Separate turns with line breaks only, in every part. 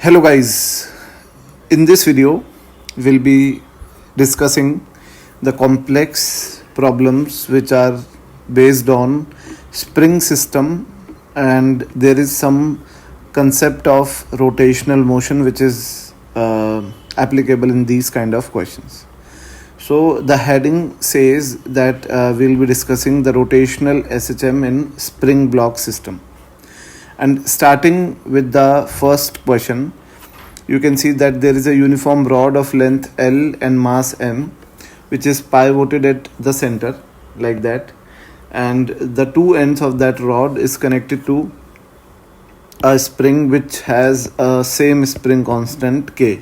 Hello guys, in this video we'll be discussing the complex problems which are based on spring system, and there is some concept of rotational motion which is applicable in these kind of questions. So the heading says that we'll be discussing the rotational SHM in spring block system. And starting with the first question, you can see that there is a uniform rod of length L and mass M, which is pivoted at the center like that, and the two ends of that rod is connected to a spring which has a same spring constant K.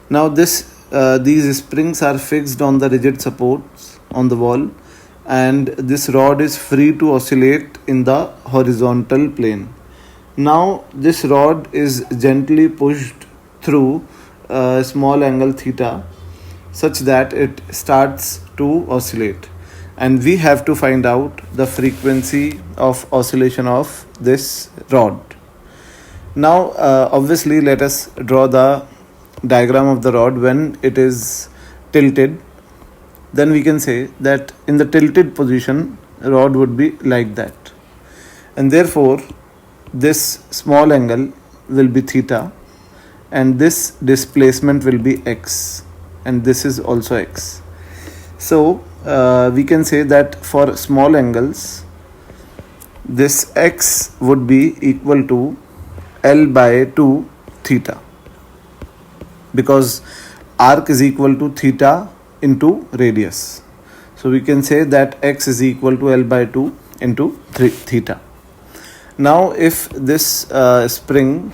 Now these springs are fixed on the rigid supports on the wall, and this rod is free to oscillate in the horizontal plane. Now this rod is gently pushed through a small angle theta such that it starts to oscillate, and we have to find out the frequency of oscillation of this rod. Now obviously let us draw the diagram of the rod when it is tilted. Then we can say that in the tilted position rod would be like that, and therefore this small angle will be theta, and this displacement will be x, and this is also x. So we can say that for small angles this x would be equal to L by 2 theta, because arc is equal to theta into radius. So we can say that x is equal to L by 2 into theta. Now if this spring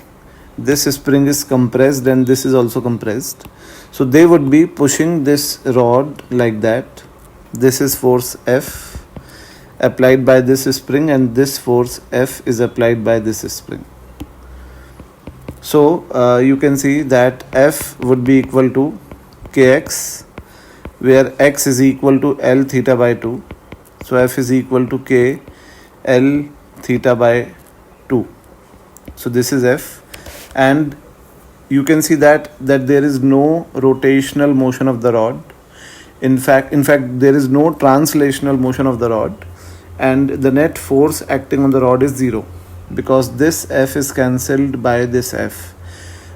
is compressed and this is also compressed, so they would be pushing this rod like that. This is force F applied by this spring, and this force F is applied by this spring. So you can see that F would be equal to Kx, where x is equal to L theta by 2. So F is equal to K L theta by 2. So this is F, and you can see that there is no rotational motion of the rod. In fact there is no translational motion of the rod, and the net force acting on the rod is 0, because this F is cancelled by this F.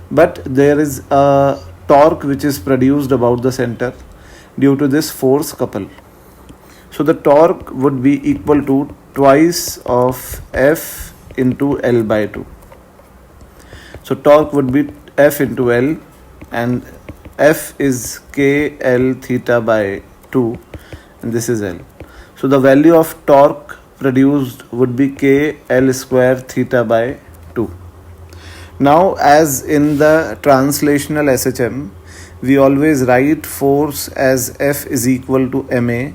But there is a torque which is produced about the center due to this force couple. So the torque would be equal to twice of F into L by 2. So torque would be F into L, and F is K L theta by 2, and this is L. So the value of torque produced would be K L square theta by 2. Now as in the translational SHM, we always write force as F is equal to ma,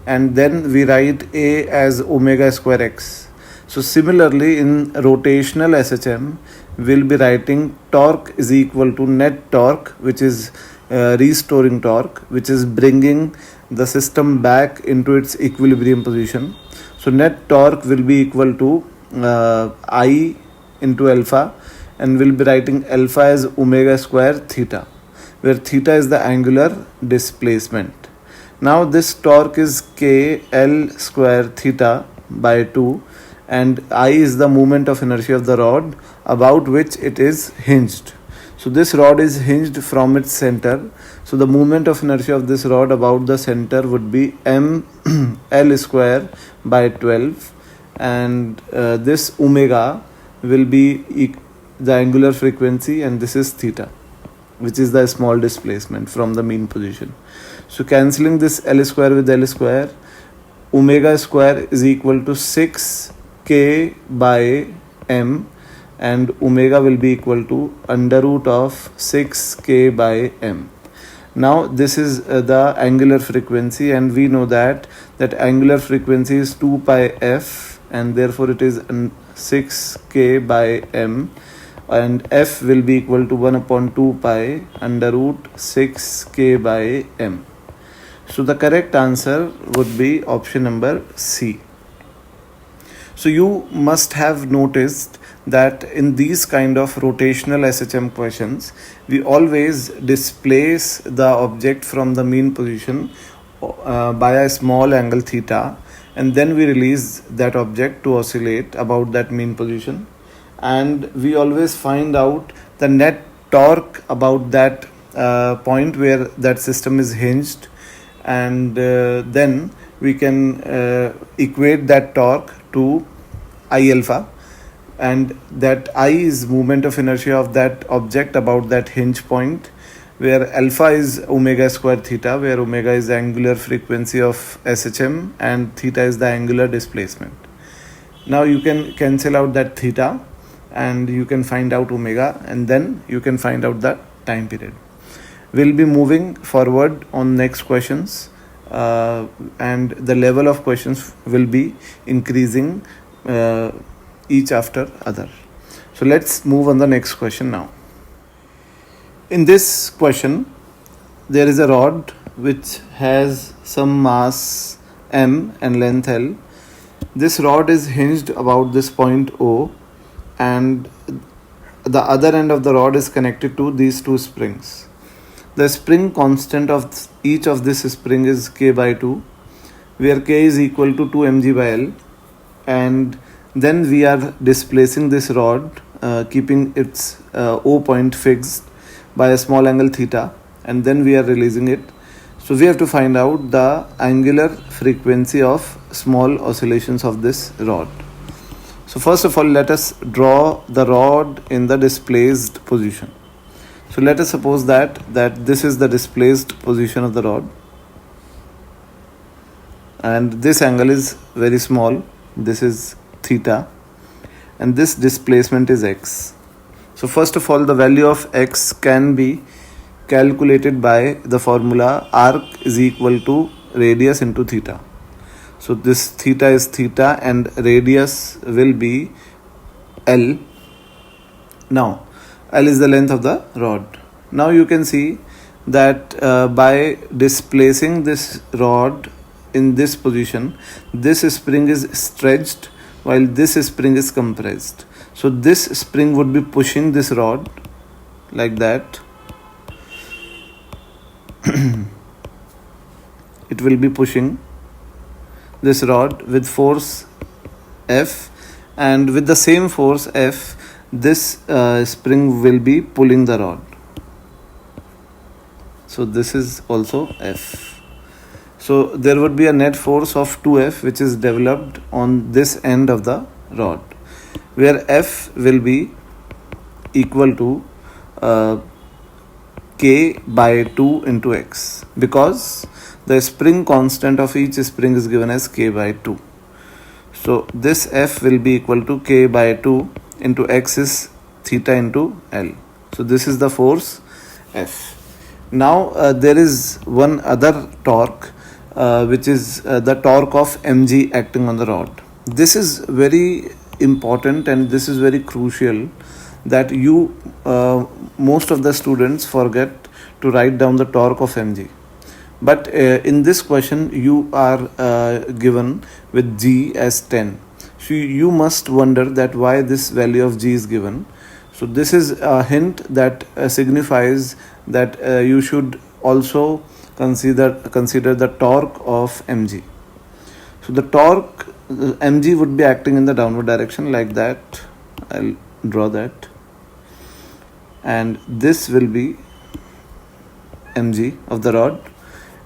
and then we write A as omega square x. So similarly in rotational SHM, we'll be writing torque is equal to net torque, which is restoring torque, which is bringing the system back into its equilibrium position. So net torque will be equal to I into alpha, and we'll be writing alpha as omega square theta, where theta is the angular displacement. Now this torque is K L square theta by 2, and I is the moment of inertia of the rod about which it is hinged. So this rod is hinged from its center. So the moment of inertia of this rod about the center would be m L square by 12, and this omega will be the angular frequency, and this is theta, which is the small displacement from the mean position. So cancelling this L square with L square, omega square is equal to 6 K by M, and omega will be equal to under root of 6 K by M. Now this is the angular frequency, and we know that angular frequency is 2 pi F, and therefore it is 6 K by M, and F will be equal to 1 upon 2 pi under root 6 K by M. So the correct answer would be option number C. So you must have noticed that in these kind of rotational SHM questions, we always displace the object from the mean position by a small angle theta, and then we release that object to oscillate about that mean position, and we always find out the net torque about that point where that system is hinged, and then we can equate that torque to I alpha, and that I is moment of inertia of that object about that hinge point, where alpha is omega square theta, where omega is the angular frequency of SHM and theta is the angular displacement. Now you can cancel out that theta and you can find out omega, and then you can find out the time period. We'll be moving forward on next questions, and the level of questions will be increasing each after other. So let's move on the next question now. In this question, there is a rod which has some mass m and length L. This rod is hinged about this point O, and the other end of the rod is connected to these two springs. The spring constant of each of this spring is k by 2, where k is equal to 2 mg by L, and then we are displacing this rod, keeping its O point fixed by a small angle theta, and then we are releasing it. So we have to find out the angular frequency of small oscillations of this rod. So first of all, let us draw the rod in the displaced position. So let us suppose that this is the displaced position of the rod, and this angle is very small, this is theta, and this displacement is x. So first of all, the value of x can be calculated by the formula arc is equal to radius into theta. So this theta is theta and radius will be L. Now L is the length of the rod. Now you can see that by displacing this rod in this position, this spring is stretched while this spring is compressed. So this spring would be pushing this rod like that. It will be pushing this rod with force F, and with the same force F, this spring will be pulling the rod. So this is also F. So there would be a net force of 2F which is developed on this end of the rod, where F will be equal to K by 2 into X, because the spring constant of each spring is given as K by 2. So this F will be equal to K by 2 into X is theta into L. So this is the force F. Now there is one other torque, which is the torque of mg acting on the rod. This is very important and this is very crucial, that you most of the students forget to write down the torque of mg. But in this question you are given with G as 10. So you must wonder that why this value of G is given. So this is a hint that signifies that you should also consider the torque of mg. So the torque mg would be acting in the downward direction like that. I'll draw that, and this will be mg of the rod.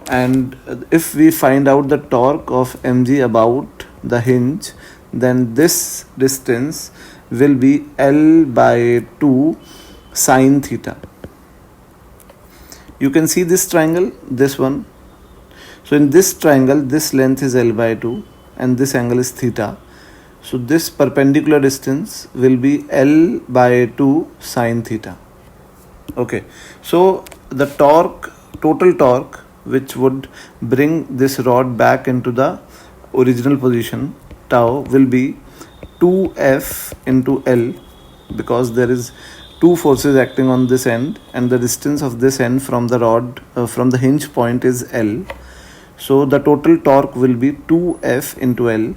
And if we find out the torque of mg about the hinge, then this distance will be L by 2 sine theta. You can see this triangle, this one. So in this triangle, this length is L by 2 and this angle is theta. So this perpendicular distance will be L by 2 sine theta. Okay, so the torque, total torque, which would bring this rod back into the original position, tau, will be 2F into L, because there is two forces acting on this end and the distance of this end from the rod, from the hinge point is L. So the total torque will be 2F into L,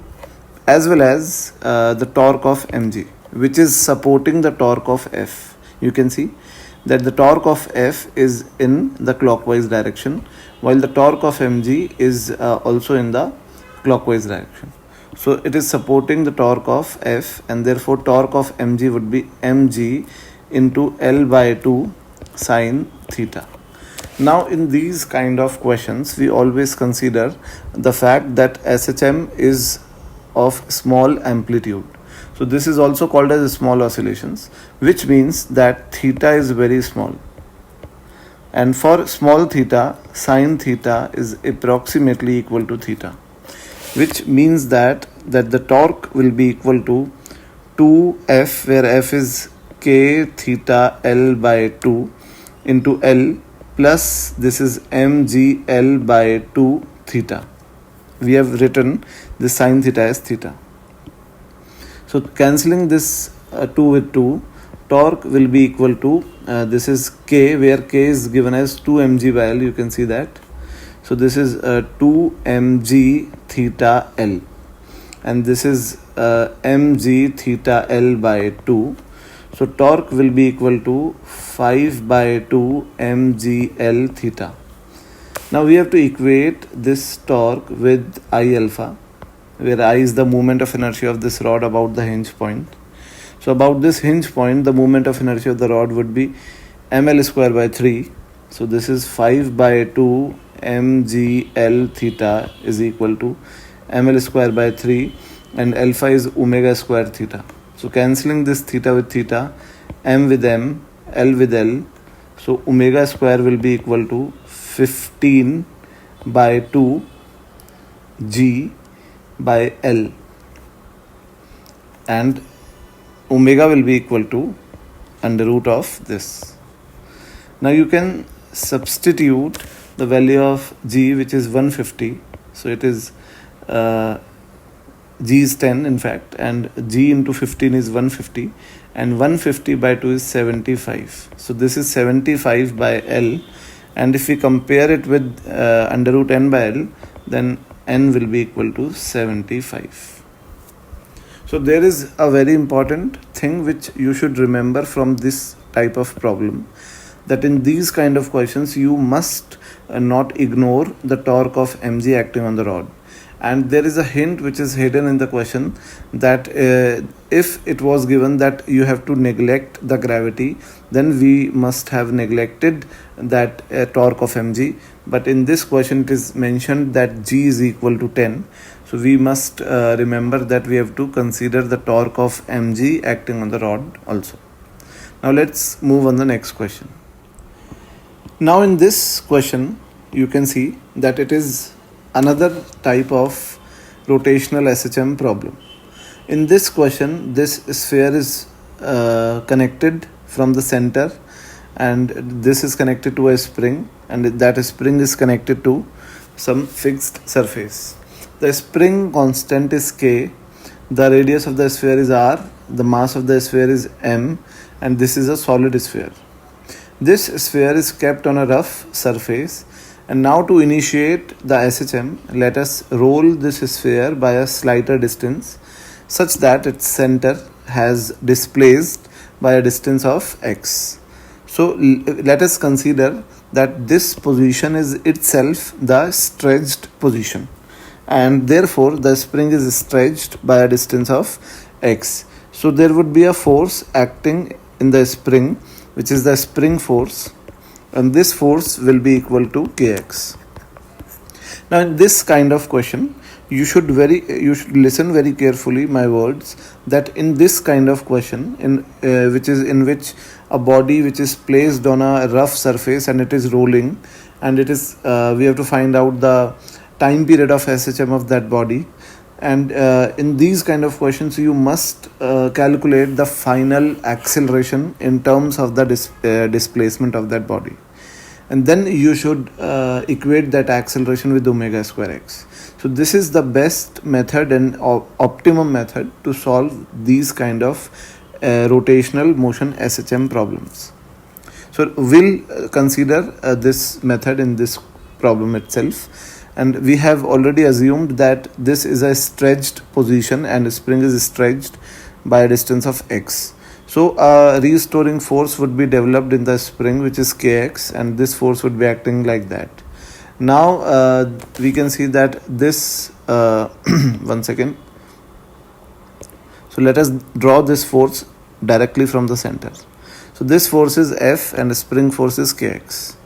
as well as the torque of mg. which is supporting the torque of F. You can see that the torque of F is in the clockwise direction, while the torque of mg is also in the clockwise direction. So it is supporting the torque of F, and therefore torque of mg would be mg into L by 2 sine theta. Now in these kind of questions, we always consider the fact that SHM is of small amplitude. So this is also called as small oscillations, which means that theta is very small. And for small theta, sine theta is approximately equal to theta, which means that the torque will be equal to 2F, where F is k theta L by 2 into L plus this is mg L by 2 theta. We have written the sine theta as theta. So cancelling this 2 with 2, torque will be equal to this is k, where k is given as 2 mg by L. You can see that. So this is 2 mg theta L, and this is mg theta L by 2. So torque will be equal to 5 by 2 mg L theta. Now we have to equate this torque with I alpha, where I is the moment of inertia of this rod about the hinge point. So about this hinge point, the moment of inertia of the rod would be ml square by 3. So this is 5 by 2 mg L theta is equal to ml square by 3, and alpha is omega square theta. So cancelling this theta with theta, m with m, L with L, so omega square will be equal to 15 by 2 G by L, and omega will be equal to under root of this. Now you can substitute the value of G, which is 150. So it is G is 10 in fact, and G into 15 is 150, and 150 by 2 is 75. So this is 75 by L, and if we compare it with under root n by L, then n will be equal to 75. So there is a very important thing which you should remember from this type of problem, that in these kind of questions you must not ignore the torque of mg acting on the rod. And there is a hint which is hidden in the question, that if it was given that you have to neglect the gravity, then we must have neglected that torque of mg. But in this question it is mentioned that g is equal to 10. So we must remember that we have to consider the torque of mg acting on the rod also. Now let's move on the next question. Now in this question you can see that it is another type of rotational SHM problem. In this question, this sphere is connected from the center, and this is connected to a spring, and that spring is connected to some fixed surface. The spring constant is k, the radius of the sphere is r, the mass of the sphere is m, and this is a solid sphere. This sphere is kept on a rough surface. And now to initiate the SHM, let us roll this sphere by a slighter distance such that its center has displaced by a distance of x. So let us consider that this position is itself the stretched position, and therefore the spring is stretched by a distance of x. So there would be a force acting in the spring, which is the spring force, and this force will be equal to kx. Now in this kind of question, you should listen very carefully my words, that in this kind of question, in which a body which is placed on a rough surface and it is rolling, and it is we have to find out the time period of SHM of that body. And in these kind of questions you must calculate the final acceleration in terms of the displacement of that body, and then you should equate that acceleration with omega square x. So this is the best method and optimum method to solve these kind of rotational motion SHM problems. So we'll consider this method in this problem itself. And we have already assumed that this is a stretched position and spring is stretched. by a distance of x. So a restoring force would be developed in the spring, which is kx, and this force would be acting like that. Now we can see that this one second. So let us draw this force directly from the center. So this force is F and the spring force is kx.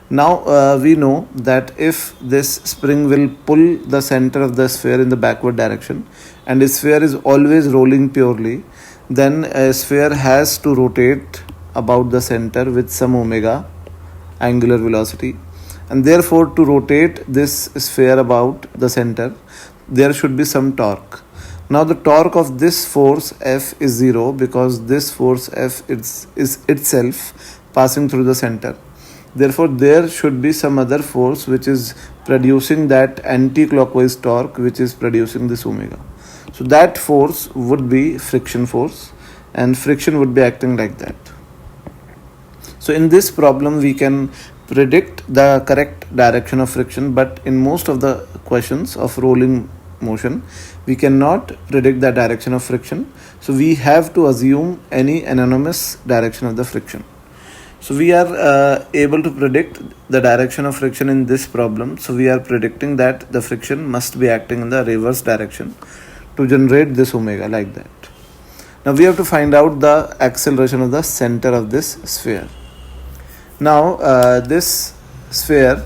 Now we know that if this spring will pull the center of the sphere in the backward direction, and the sphere is always rolling purely, then a sphere has to rotate about the center with some omega angular velocity, and therefore to rotate this sphere about the center there should be some torque. Now the torque of this force F is 0 because this force F is itself passing through the center. Therefore there should be some other force which is producing that anti-clockwise torque, which is producing this omega. So that force would be friction force, and friction would be acting like that. So in this problem we can predict the correct direction of friction, but in most of the questions of rolling motion we cannot predict the direction of friction. So we have to assume any anonymous direction of the friction. So we are able to predict the direction of friction in this problem. So we are predicting that the friction must be acting in the reverse direction to generate this omega like that. Now we have to find out the acceleration of the center of this sphere. Now this sphere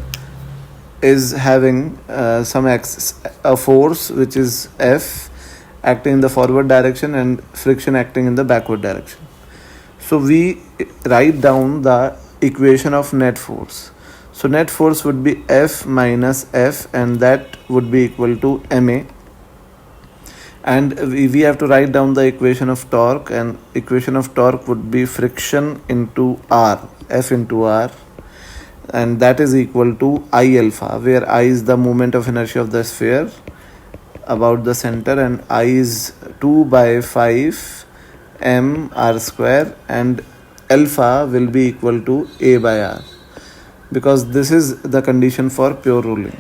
is having a force which is F acting in the forward direction and friction acting in the backward direction. So we write down the equation of net force. So net force would be F minus F, and that would be equal to ma. And we have to write down the equation of torque, and equation of torque would be friction into R, F into R, and that is equal to I alpha, where I is the moment of inertia of the sphere about the center, and I is 2 by 5 m r square, and alpha will be equal to a by r, because this is the condition for pure rolling.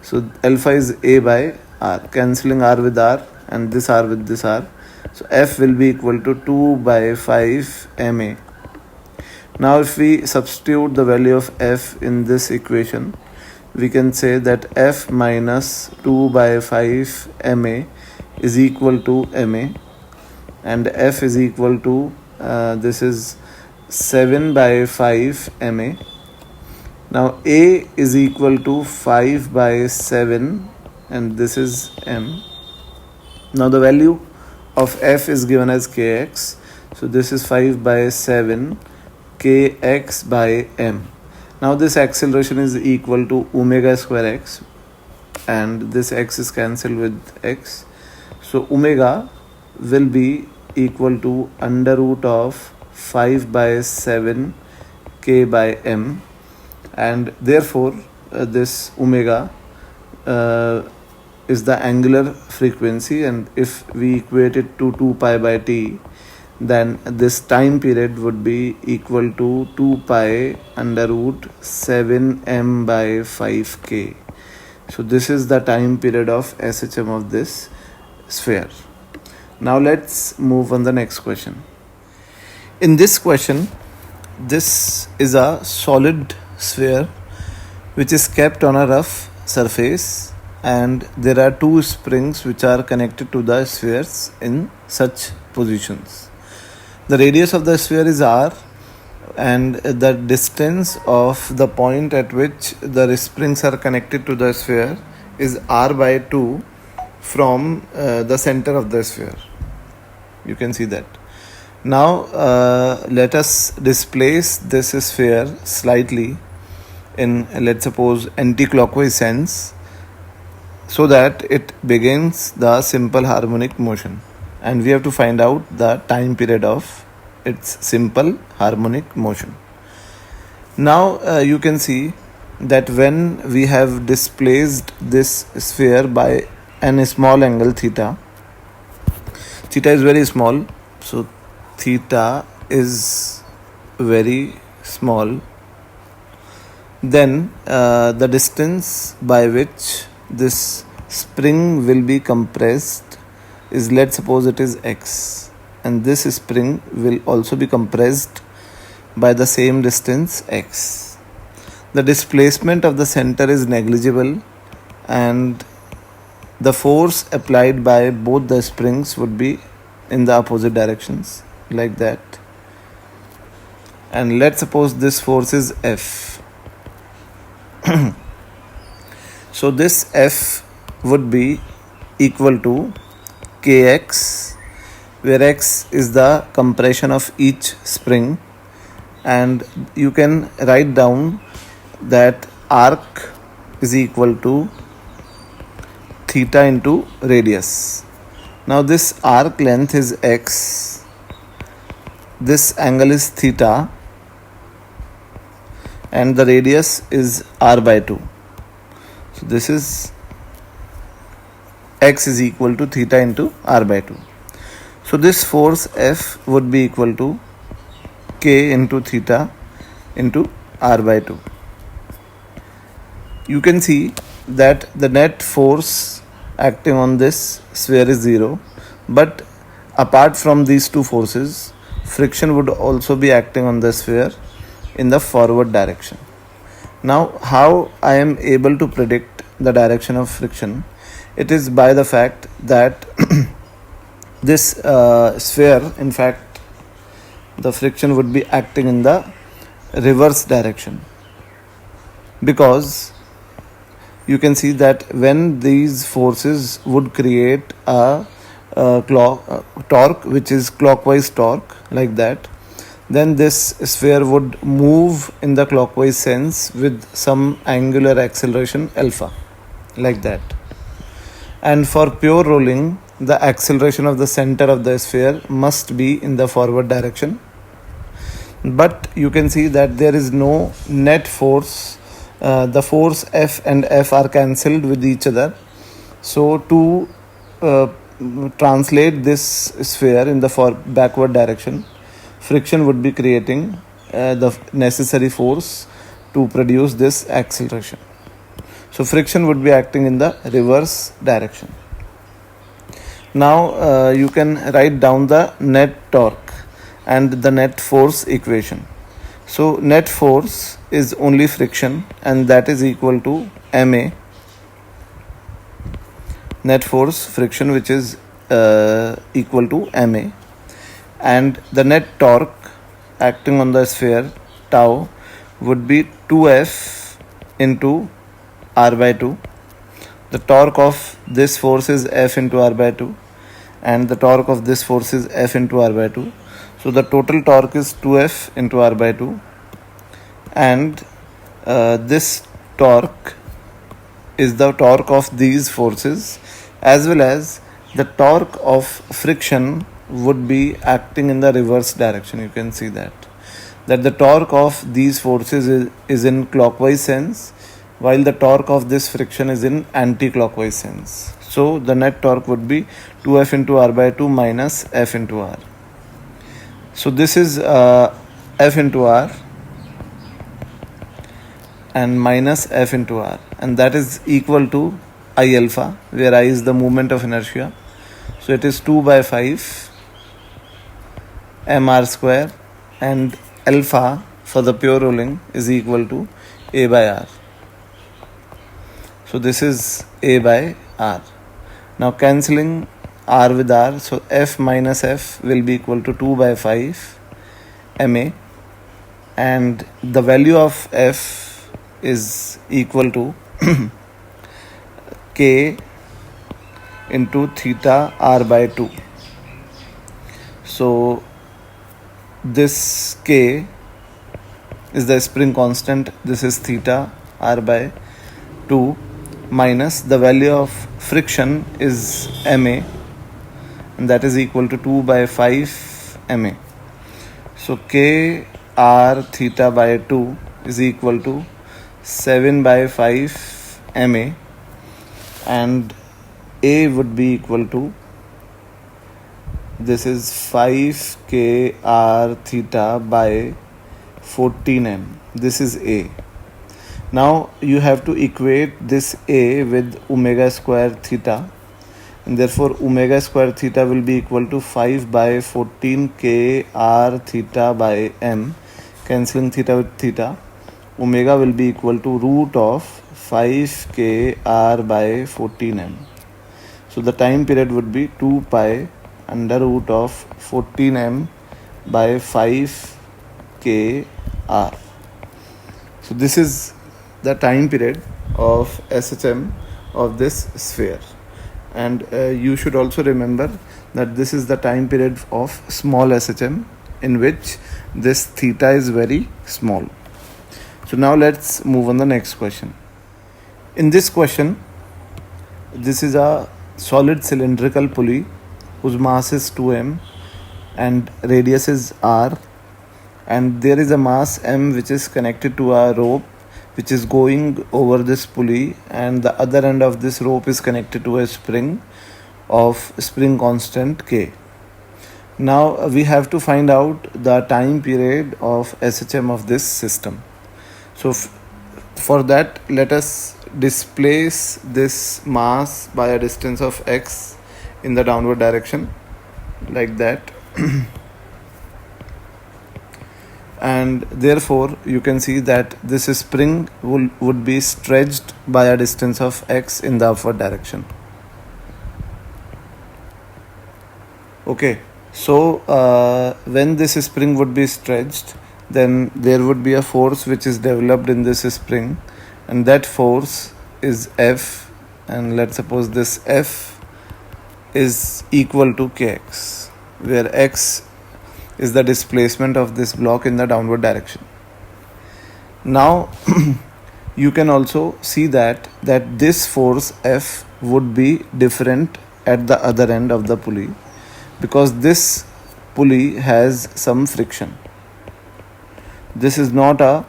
So alpha is a by r, cancelling r with r and this r with this r. So F will be equal to 2 by 5 ma. Now if we substitute the value of F in this equation, we can say that F minus 2 by 5 ma is equal to ma, and F is equal to this is 7 by 5 ma. Now A is equal to 5 by 7, and this is m. Now the value of F is given as kx, so this is 5 by 7 kx by m. Now this acceleration is equal to omega square x, and this x is cancelled with x. So omega will be equal to under root of 5 by 7 k by m, and therefore this omega is the angular frequency, and if we equate it to 2 pi by t, then this time period would be equal to 2 pi under root 7m by 5k. So this is the time period of SHM of this sphere. Now let's move on the next question. In this question, this is a solid sphere which is kept on a rough surface, and there are two springs which are connected to the spheres in such positions. The radius of the sphere is r, and the distance of the point at which the springs are connected to the sphere is r by 2 from the center of the sphere. You can see that. Now let us displace this sphere slightly in, let's suppose, anti-clockwise sense, so that it begins the simple harmonic motion, and we have to find out the time period of its simple harmonic motion. Now you can see that when we have displaced this sphere by a small angle theta is very small, so theta is very small, then the distance by which this spring will be compressed is, let's suppose it is x. and this spring will also be compressed by the same distance x. The displacement of the center is negligible and the force applied by both the springs would be in the opposite directions, like that. And let's suppose this force is F. So this F would be equal to Kx, where x is the compression of each spring, and you can write down that arc is equal to theta into radius. Now this arc length is x, this angle is theta, and the radius is r by 2. So this is x is equal to theta into r by 2. So this force F would be equal to k into theta into r by 2. You can see that the net force acting on this sphere is 0, but apart from these two forces, friction would also be acting on the sphere in the forward direction. Now, how I am able to predict the direction of friction? It is by the fact that this sphere, in fact, the friction would be acting in the reverse direction, because you can see that when these forces would create a torque which is clockwise torque, like that, then this sphere would move in the clockwise sense with some angular acceleration alpha, like that. And for pure rolling, the acceleration of the center of the sphere must be in the forward direction. But you can see that there is no net force. The force F and F are cancelled with each other. So to translate this sphere in the backward direction, friction would be creating the necessary force to produce this acceleration. So friction would be acting in the reverse direction. Now you can write down the net torque and the net force equation. So net force is only friction, and that is equal to ma. Net force friction, which is equal to ma, and the net torque acting on the sphere tau would be 2f into r by 2. The torque of this force is F into r by 2, and the torque of this force is F into r by 2. So the total torque is 2F into r by 2, and this torque is the torque of these forces, as well as the torque of friction would be acting in the reverse direction. You can see that the torque of these forces is in clockwise sense, while the torque of this friction is in anti-clockwise sense. So the net torque would be 2F into r by 2 minus F into r. So this is F into r and minus F into r, and that is equal to I alpha, where I is the moment of inertia. So it is 2 by 5 mr square, and alpha for the pure rolling is equal to A by r. So this is A by r. Now cancelling r with r, so F minus F will be equal to 2 by 5 ma, and the value of F is equal to K into theta r by 2. So this K is the spring constant, this is theta r by 2, minus the value of friction is ma, and that is equal to 2 by 5 ma. So K r theta by 2 is equal to 7 by 5 ma, and A would be equal to, this is 5 K r theta by 14 m. This is A. Now you have to equate this A with omega square theta, and therefore omega square theta will be equal to 5 by 14 k r theta by m. Cancelling theta with theta, omega will be equal to root of 5 k r by 14 m. So the time period would be 2 pi under root of 14 m by 5 k r. So this is the time period of SHM of this sphere. And you should also remember that this is the time period of small SHM, in which this theta is very small. So now let's move on the next question. In this question, this is a solid cylindrical pulley whose mass is 2m and radius is r, and there is a mass m which is connected to a rope which is going over this pulley, and the other end of this rope is connected to a spring of spring constant k. Now we have to find out the time period of SHM of this system. So for that, let us displace this mass by a distance of x in the downward direction, like that. And therefore you can see that this spring would be stretched by a distance of x in the upward direction. Okay, so when this spring would be stretched, then there would be a force which is developed in this spring, and that force is F, and let's suppose this F is equal to kx, where x is the displacement of this block in the downward direction. Now you can also see that this force F would be different at the other end of the pulley, because this pulley has some friction. This is not a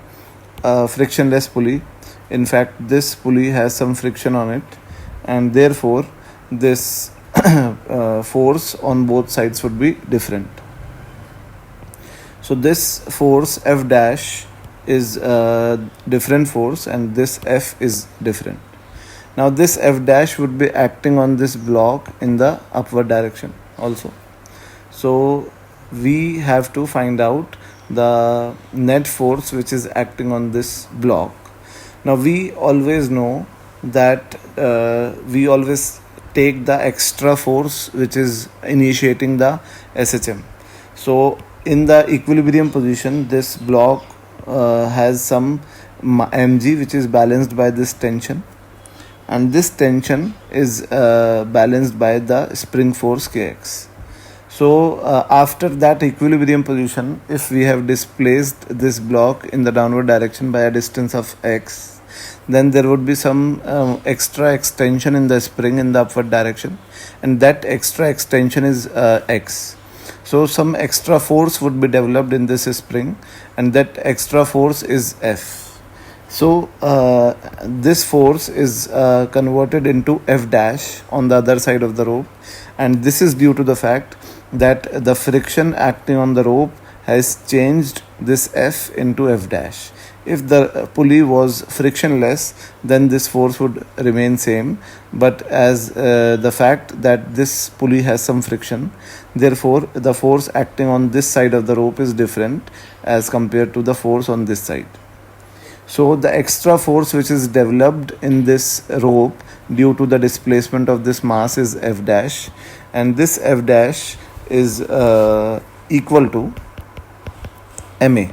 frictionless pulley. In fact, this pulley has some friction on it, and therefore this force on both sides would be different. So this force F dash is a different force, and this F is different. Now this F dash would be acting on this block in the upward direction also. So we have to find out the net force which is acting on this block. Now we always know that we always take the extra force which is initiating the SHM. So in the equilibrium position, this block has some mg which is balanced by this tension, and this tension is balanced by the spring force kx. So after that equilibrium position, if we have displaced this block in the downward direction by a distance of x, then there would be some extra extension in the spring in the upward direction, and that extra extension is x. So some extra force would be developed in this spring, and that extra force is F. So this force is converted into F dash on the other side of the rope, and this is due to the fact that the friction acting on the rope has changed this F into F dash. If the pulley was frictionless, then this force would remain same, but as the fact that this pulley has some friction, therefore the force acting on this side of the rope is different as compared to the force on this side. So the extra force which is developed in this rope due to the displacement of this mass is F dash, and this F dash is equal to ma,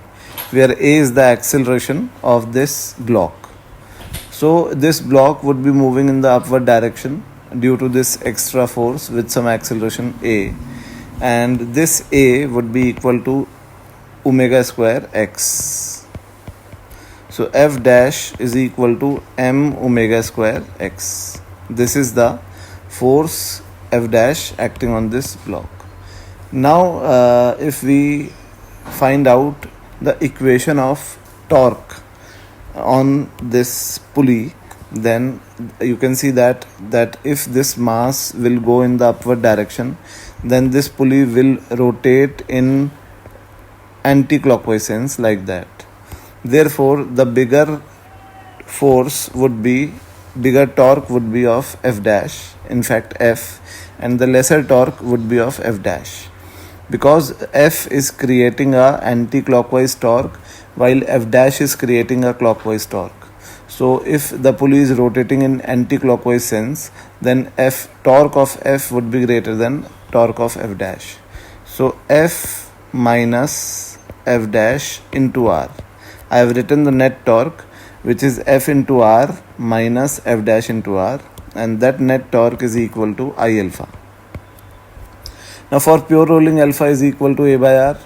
where a is the acceleration of this block. So this block would be moving in the upward direction due to this extra force with some acceleration a, and this a would be equal to omega square x. So F dash is equal to m omega square x. This is the force F dash acting on this block. Now if we find out the equation of torque on this pulley, then you can see that if this mass will go in the upward direction, then this pulley will rotate in anti-clockwise sense, like that. Therefore the bigger force would be bigger torque would be of F dash, in fact F, and the lesser torque would be of F dash, because F is creating a anti-clockwise torque while F dash is creating a clockwise torque. So if the pulley is rotating in anti-clockwise sense, then torque of F would be greater than torque of F dash. So F minus F dash into R. I have written the net torque, which is F into R minus F dash into R, and that net torque is equal to I alpha. Now for pure rolling, alpha is equal to A by R.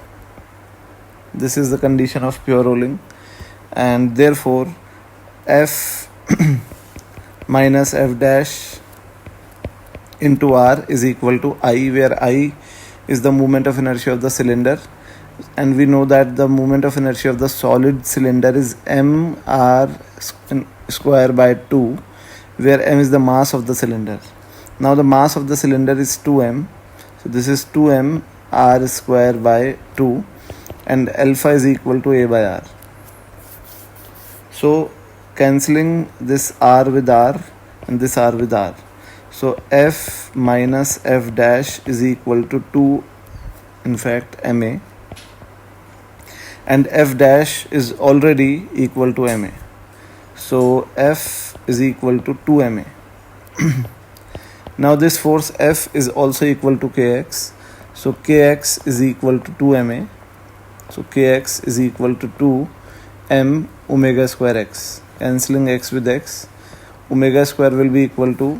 This is the condition of pure rolling, and therefore F minus F dash into R is equal to I, where I is the moment of inertia of the cylinder, and we know that the moment of inertia of the solid cylinder is mr square by 2, where m is the mass of the cylinder. Now the mass of the cylinder is 2m, so this is 2m r square by 2, and alpha is equal to A by R. So cancelling this R with R and this R with R, so F minus F dash is equal to 2, in fact MA, and F dash is already equal to MA, so F is equal to 2 MA. Now this force F is also equal to Kx, so Kx is equal to 2 MA, so Kx is equal to 2 m omega square x. Cancelling x with x, omega square will be equal to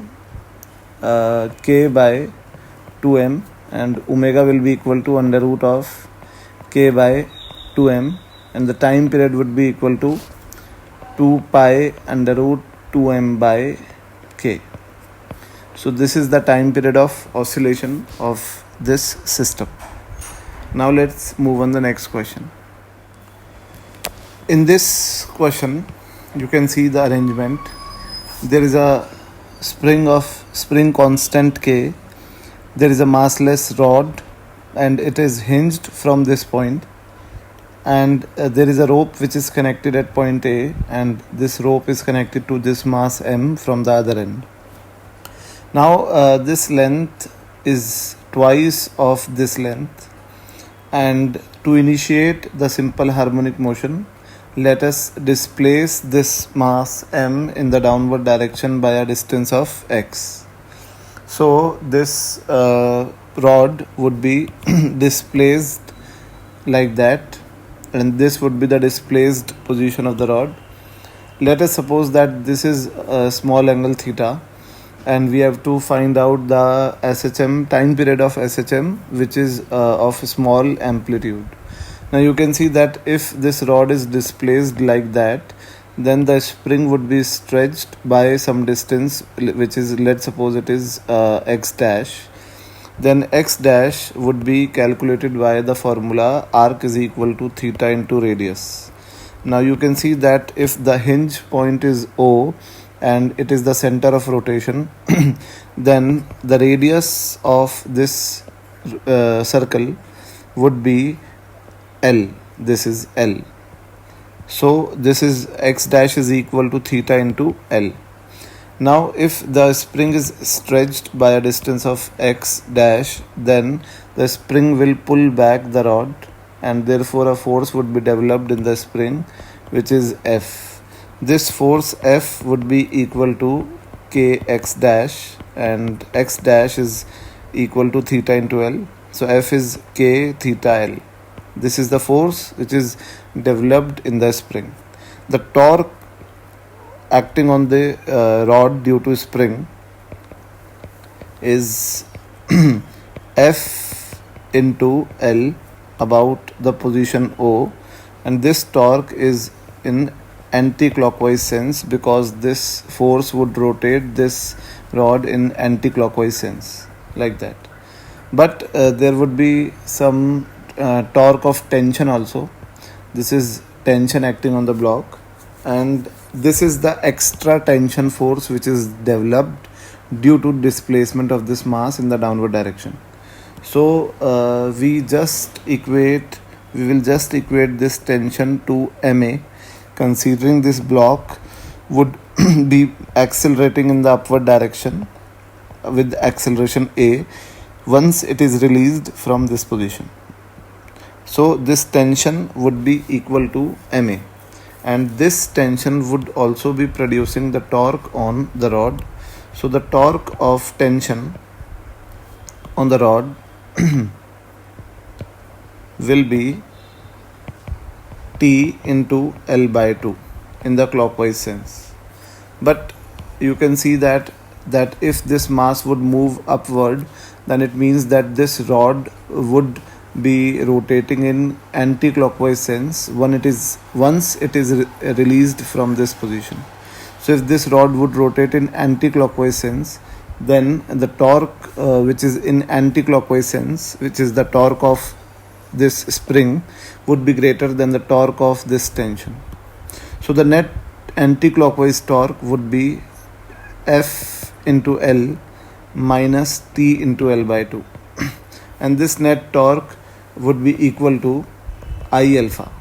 k by 2m, and omega will be equal to under root of k by 2m, and the time period would be equal to 2 pi under root 2m by k. So this is the time period of oscillation of this system. Now let's move on the next question. In this question, you can see the arrangement. There is a spring constant K. There is a massless rod, and it is hinged from this point, and there is a rope which is connected at point A, and this rope is connected to this mass M from the other end. Now this length is twice of this length, and to initiate the simple harmonic motion, let us displace this mass M in the downward direction by a distance of x. So this rod would be displaced like that, and this would be the displaced position of the rod. Let us suppose that this is a small angle theta, and we have to find out the SHM, time period of SHM, which is of small amplitude. Now you can see that if this rod is displaced like that, then the spring would be stretched by some distance, which is, let's suppose it is x dash. Then x dash would be calculated by the formula arc is equal to theta into radius. Now you can see that if the hinge point is O and it is the center of rotation, then the radius of this circle would be L. This is L. So this is x dash is equal to theta into L. Now if the spring is stretched by a distance of x dash, then the spring will pull back the rod, and therefore a force would be developed in the spring, which is F. This force F would be equal to kx dash, and x dash is equal to theta into L. So F is k theta L. This is the force which is developed in the spring. The torque acting on the rod due to spring is F into L about the position O, and this torque is in anti-clockwise sense because this force would rotate this rod in anti-clockwise sense like that. But there would be some torque of tension also. This is tension acting on the block, and this is the extra tension force which is developed due to displacement of this mass in the downward direction. So we will just equate this tension to MA, considering this block would be accelerating in the upward direction with acceleration a once it is released from this position. So this tension would be equal to ma, and this tension would also be producing the torque on the rod. So the torque of tension on the rod will be T into L by 2 in the clockwise sense. But you can see that if this mass would move upward, then it means that this rod would be rotating in anti-clockwise sense once it is released from this position. So if this rod would rotate in anti-clockwise sense, then the torque which is in anti-clockwise sense, which is the torque of this spring, would be greater than the torque of this tension. So the net anti-clockwise torque would be F into L minus T into L by 2, and this net torque would be equal to I alpha,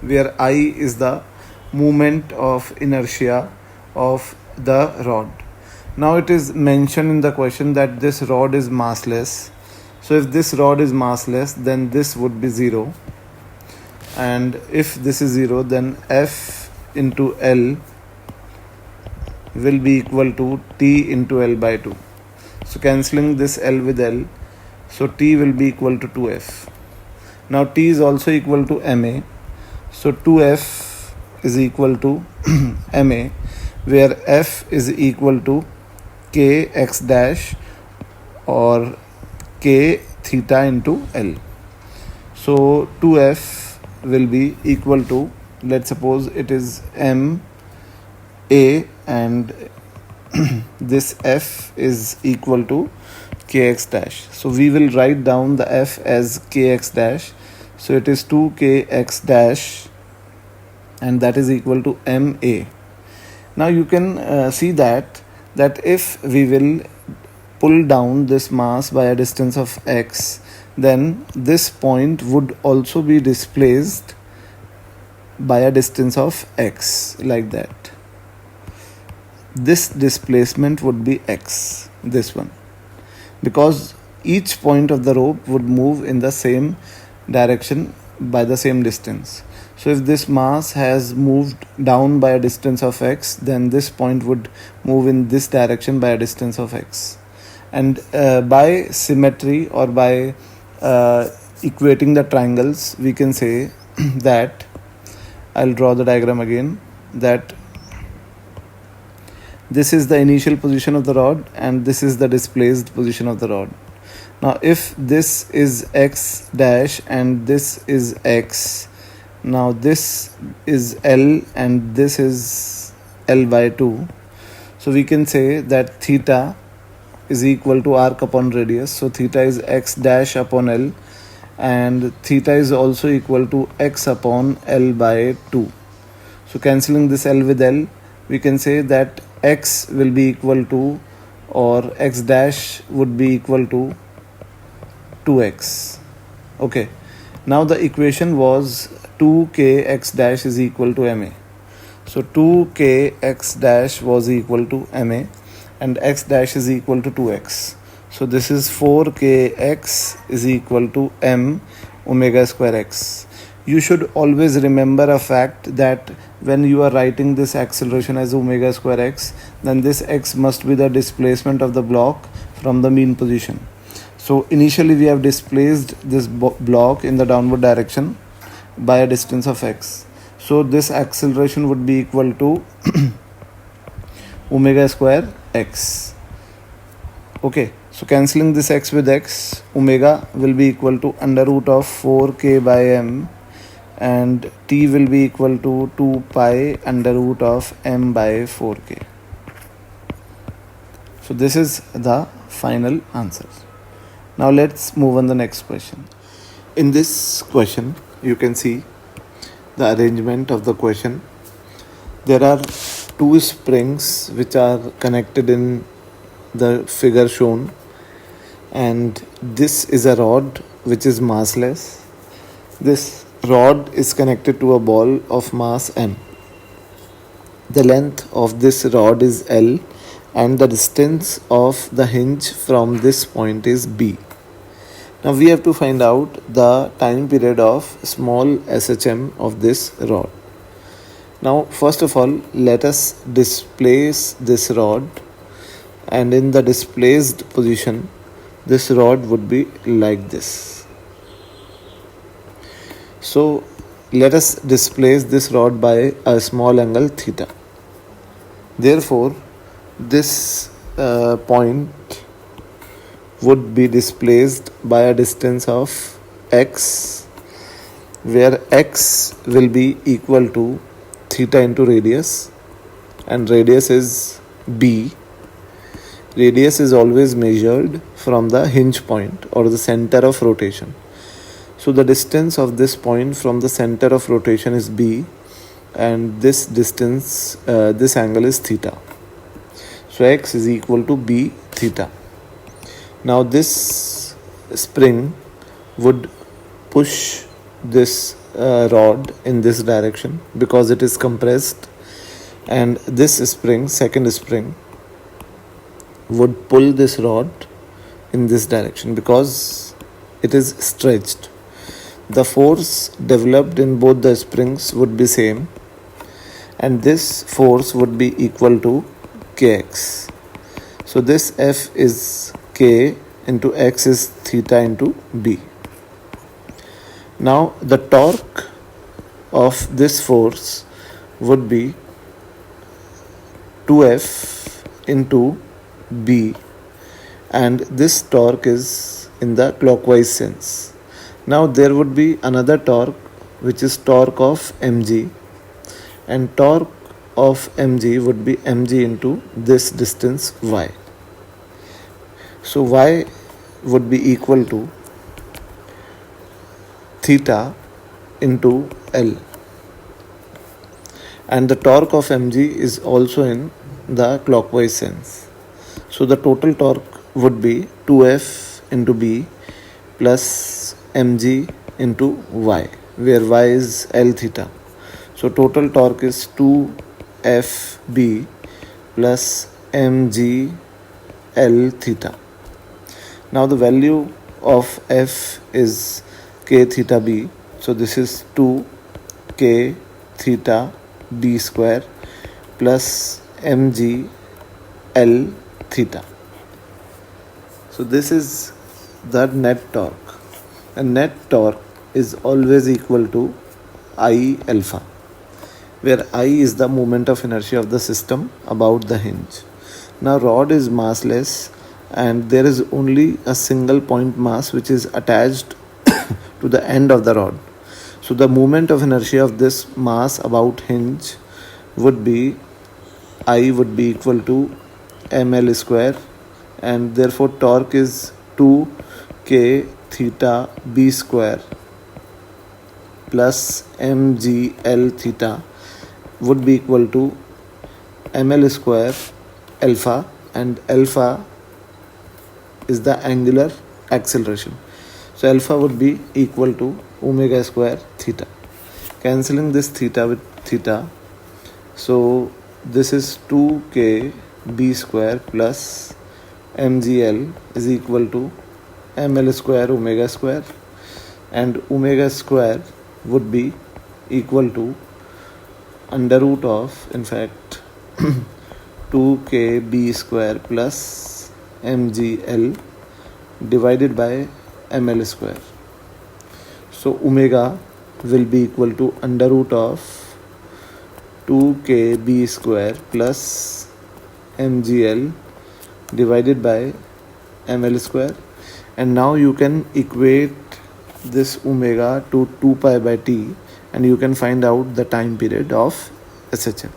where I is the moment of inertia of the rod. Now it is mentioned in the question that this rod is massless. So if this rod is massless, then this would be 0, and if this is 0, then F into L will be equal to T into L by 2. So cancelling this L with L, so T will be equal to 2F. Now T is also equal to MA, so 2F is equal to MA, where F is equal to Kx dash or K theta into L. So 2F will be equal to, let's suppose it is M A, and this F is equal to Kx dash. So we will write down the F as Kx dash. So it is 2Kx dash, and that is equal to MA. Now you can see that if we will pull down this mass by a distance of x, then this point would also be displaced by a distance of x, like that. This displacement would be x, this one, because each point of the rope would move in the same direction by the same distance. So if this mass has moved down by a distance of x, then this point would move in this direction by a distance of x. And by symmetry, or by equating the triangles, we can say that, I'll draw the diagram again, that this is the initial position of the rod and this is the displaced position of the rod. Now if this is x dash and this is x, now this is L and this is L by 2. So we can say that theta is equal to arc upon radius. So theta is x dash upon L, and theta is also equal to x upon L by 2. So cancelling this L with L, we can say that x will be equal to, or x dash would be equal to 2x. Okay, now the equation was 2k x dash is equal to ma. So 2k x dash was equal to ma, and x dash is equal to 2x. So this is 4k x is equal to m omega square x. You should always remember a fact that when you are writing this acceleration as omega square x, then this x must be the displacement of the block from the mean position. So initially we have displaced this block in the downward direction by a distance of x. So this acceleration would be equal to omega square x. Okay, so cancelling this x with x, omega will be equal to under root of 4k by m, and t will be equal to 2 pi under root of m by 4k. So this is the final answer. Now let's move on the next question. In this question, you can see the arrangement of the question. There are two springs which are connected in the figure shown, and this is a rod which is massless. This rod is connected to a ball of mass m. The length of this rod is L and the distance of the hinge from this point is B. Now we have to find out the time period of small SHM of this rod. Now first of all, let us displace this rod, and in the displaced position this rod would be like this. So let us displace this rod by a small angle theta. Therefore this point would be displaced by a distance of x, where x will be equal to theta into radius, and radius is b. Radius is always measured from the hinge point or the center of rotation. So the distance of this point from the center of rotation is b, and this distance, this angle is theta. So x is equal to b theta. Now this spring would push this rod in this direction because it is compressed, and this spring, second spring, would pull this rod in this direction because it is stretched. The force developed in both the springs would be same, and this force would be equal to kx. So this F is k into x is theta into b. Now the torque of this force would be 2F into b, and this torque is in the clockwise sense. Now there would be another torque, which is torque of mg, and torque of mg would be mg into this distance y. So y would be equal to theta into L, and the torque of mg is also in the clockwise sense. So the total torque would be 2F into b plus mg into y, where y is L theta. So total torque is 2Fb plus mg L theta. Now the value of F is k theta b. So this is 2k theta b square plus mg L theta. So this is the net torque, and net torque is always equal to I alpha, where I is the moment of inertia of the system about the hinge. Now rod is massless, and there is only a single point mass which is attached to the end of the rod. So the moment of inertia of this mass about hinge would be I would be equal to ml square, and therefore torque is 2k theta b square plus mgl theta would be equal to ml square alpha, and alpha is the angular acceleration. So alpha would be equal to omega square theta. Cancelling this theta with theta, so this is 2k b square plus mgl is equal to ml square omega square, and omega square would be equal to under root of, in fact, 2k b square plus mgl divided by ml square. So omega will be equal to under root of 2k b square plus mgl divided by ml square. And now you can equate this omega to 2 pi by t, and you can find out the time period of SHM.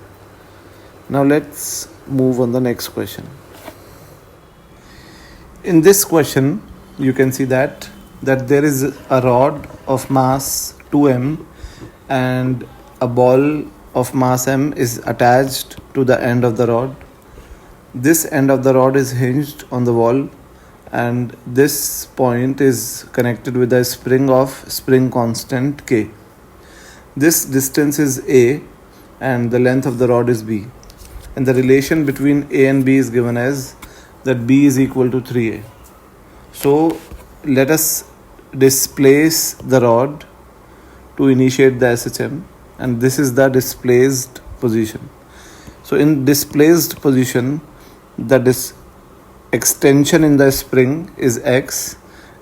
Now let's move on the next question. In this question, you can see that there is a rod of mass 2m and a ball of mass m is attached to the end of the rod. This end of the rod is hinged on the wall, and this point is connected with a spring of spring constant k. This distance is a, and the length of the rod is B. And the relation between A and B is given as that B is equal to 3A. So let us displace the rod to initiate the SHM, and this is the displaced position. So in displaced position, the extension in the spring is X,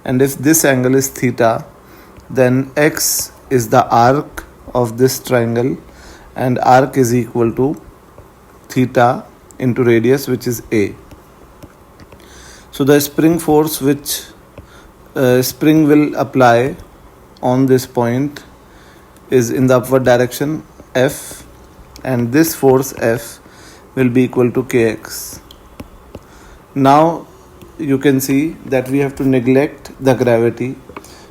and if this angle is theta, then X is the arc of this triangle, and arc is equal to theta into radius, which is A. So the spring force which spring will apply on this point is in the upward direction F, and this force F will be equal to Kx. Now you can see that we have to neglect the gravity.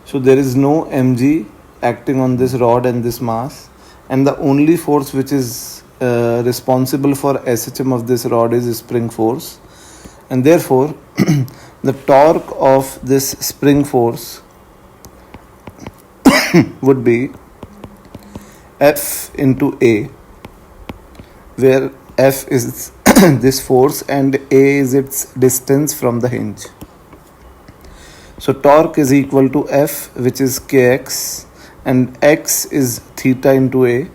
So there is no mg acting on this rod and this mass, and the only force which is responsible for SHM of this rod is spring force, and therefore the torque of this spring force would be F into A, where F is this force and A is its distance from the hinge. So torque is equal to F, which is Kx, and X is theta into A,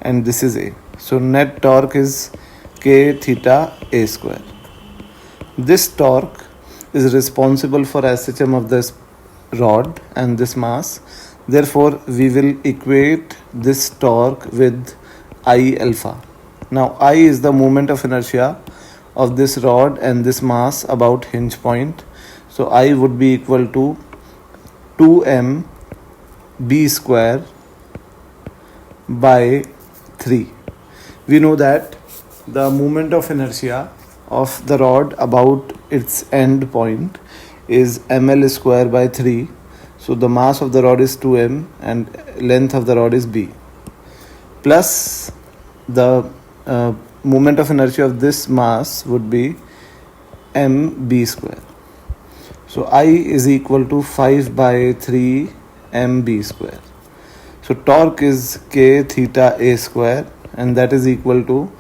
and this is A. So net torque is K theta A square. This torque is responsible for SHM of this rod and this mass. Therefore, we will equate this torque with I alpha. Now, I is the moment of inertia of this rod and this mass about hinge point. So, I would be equal to 2m b square by 3. We know that the moment of inertia of the rod about its end point is ml square by 3. So the mass of the rod is 2m and length of the rod is b, plus the moment of inertia of this mass would be mb square. So I is equal to 5 by 3 mb square. So torque is k theta a square, and that is equal to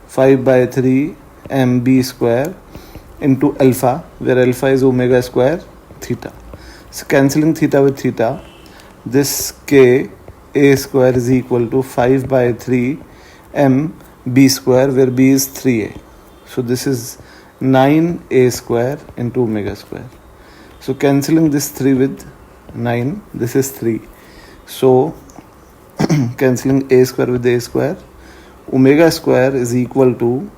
5 by 3 mb square into alpha, where alpha is omega square theta. So cancelling theta with theta, this k a square is equal to 5 by 3 m b square, where b is 3a. So this is 9a square into omega square. So cancelling this 3 with 9, this is 3. So cancelling a square with a square, omega square is equal to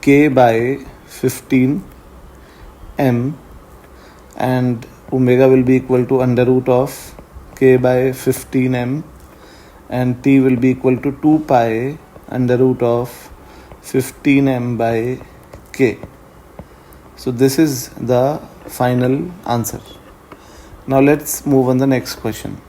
k by 15 m, and omega will be equal to under root of k by 15 m, and t will be equal to 2 pi under root of 15 m by k. So this is the final answer. Now let's move on the next question.